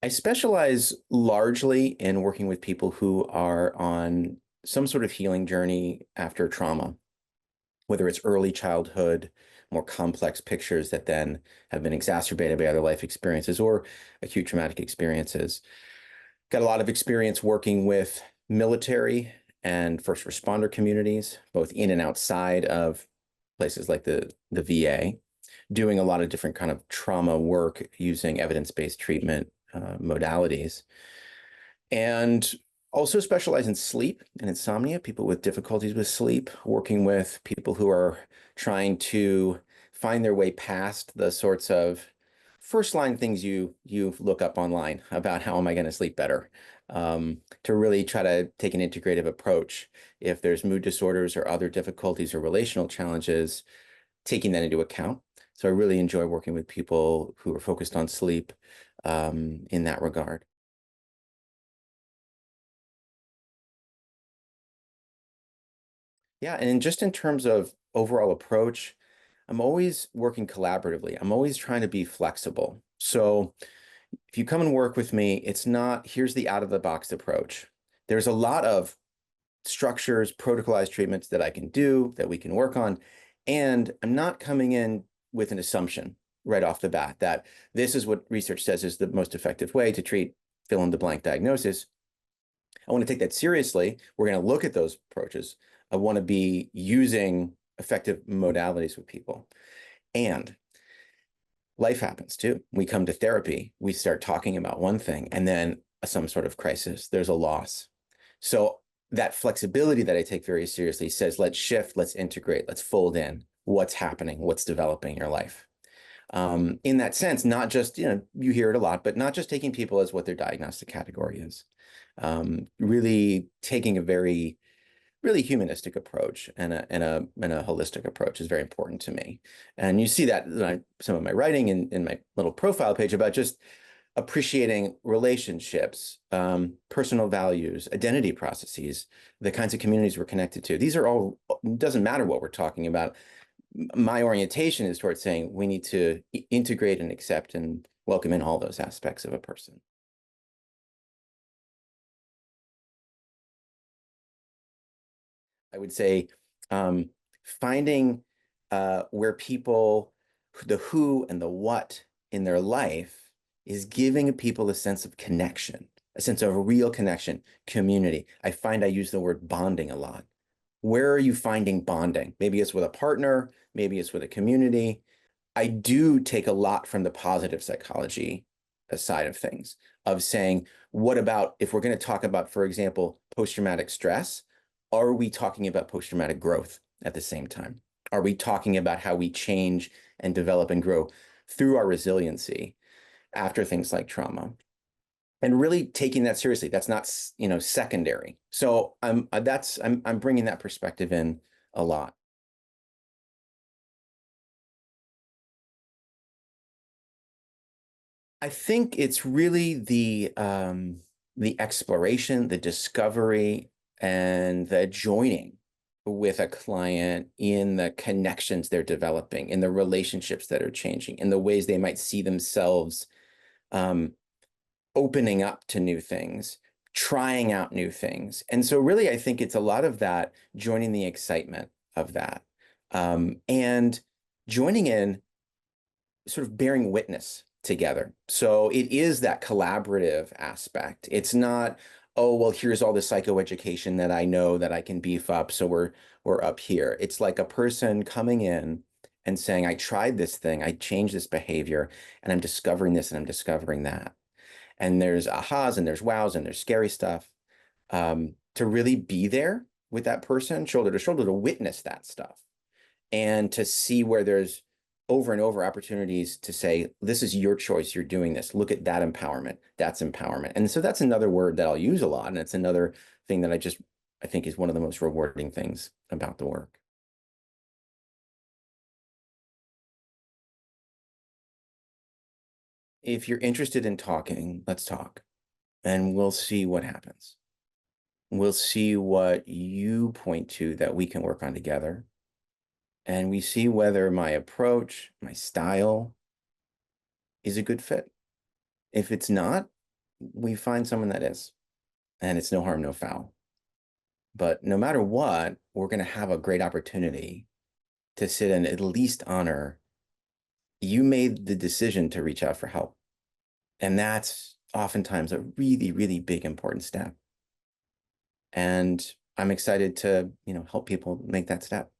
I specialize largely in working with people who are on some sort of healing journey after trauma, whether it's early childhood, more complex pictures that then have been exacerbated by other life experiences or acute traumatic experiences. Got a lot of experience working with military and first responder communities, both in and outside of places like the VA, doing a lot of different kind of trauma work using evidence-based treatment modalities, and also specialize in sleep and insomnia, people with difficulties with sleep, working with people who are trying to find their way past the sorts of first line things you look up online about how am I going to sleep better, to really try to take an integrative approach. If there's mood disorders or other difficulties or relational challenges, taking that into account. So I really enjoy working with people who are focused on sleep in that regard. Yeah, and just in terms of overall approach, I'm always working collaboratively. I'm always trying to be flexible. So if you come and work with me, it's not here's the out of the box approach. There's a lot of structures, protocolized treatments that I can do, that we can work on. And I'm not coming in with an assumption right off the bat that this is what research says is the most effective way to treat fill in the blank diagnosis. I want to take that seriously. We're going to look at those approaches. I want to be using effective modalities with people. And life happens too. We come to therapy, we start talking about one thing, and then some sort of crisis, there's a loss. So that flexibility that I take very seriously says, let's shift, let's integrate, let's fold in what's happening, what's developing in your life. In that sense, not just, you hear it a lot, but not just taking people as what their diagnostic category is. Really taking a very really humanistic approach and a holistic approach is very important to me. And you see that in some of my writing in my little profile page about just appreciating relationships, personal values, identity processes, the kinds of communities we're connected to. These are all, it doesn't matter what we're talking about. My orientation is towards saying we need to integrate and accept and welcome in all those aspects of a person. I would say finding where people, the who and the what in their life is giving people a sense of connection, a sense of a real connection, community. I find I use the word bonding a lot. Where are you finding bonding? Maybe it's with a partner, maybe it's with a community. I do take a lot from the positive psychology side of things, of saying, what about if we're going to talk about, for example, post-traumatic stress, are we talking about post-traumatic growth at the same time? Are we talking about how we change and develop and grow through our resiliency after things like trauma? And really taking that seriously. That's not, secondary. So I'm bringing that perspective in a lot. I think it's really the exploration, the discovery, and the joining with a client in the connections they're developing, in the relationships that are changing, in the ways they might see themselves um, opening up to new things, trying out new things. And so really, I think it's a lot of that, joining the excitement of that, and joining in, sort of bearing witness together. So it is that collaborative aspect. It's not, oh, well, here's all the psychoeducation that I know that I can beef up, so we're up here. It's like a person coming in and saying, I tried this thing, I changed this behavior, and I'm discovering this and I'm discovering that. And there's ahas and there's wows and there's scary stuff. To really be there with that person, shoulder to witness that stuff and to see where there's over and over opportunities to say, this is your choice, you're doing this. Look at that empowerment. That's empowerment. And so that's another word that I'll use a lot. And it's another thing that I think is one of the most rewarding things about the work. If you're interested in talking, let's talk and we'll see what happens. We'll see what you point to that we can work on together. And we see whether my approach, my style is a good fit. If it's not, we find someone that is, and it's no harm, no foul. But no matter what, we're going to have a great opportunity to sit and at least honor you made the decision to reach out for help. And that's oftentimes a really, really big, important step. And I'm excited to, help people make that step.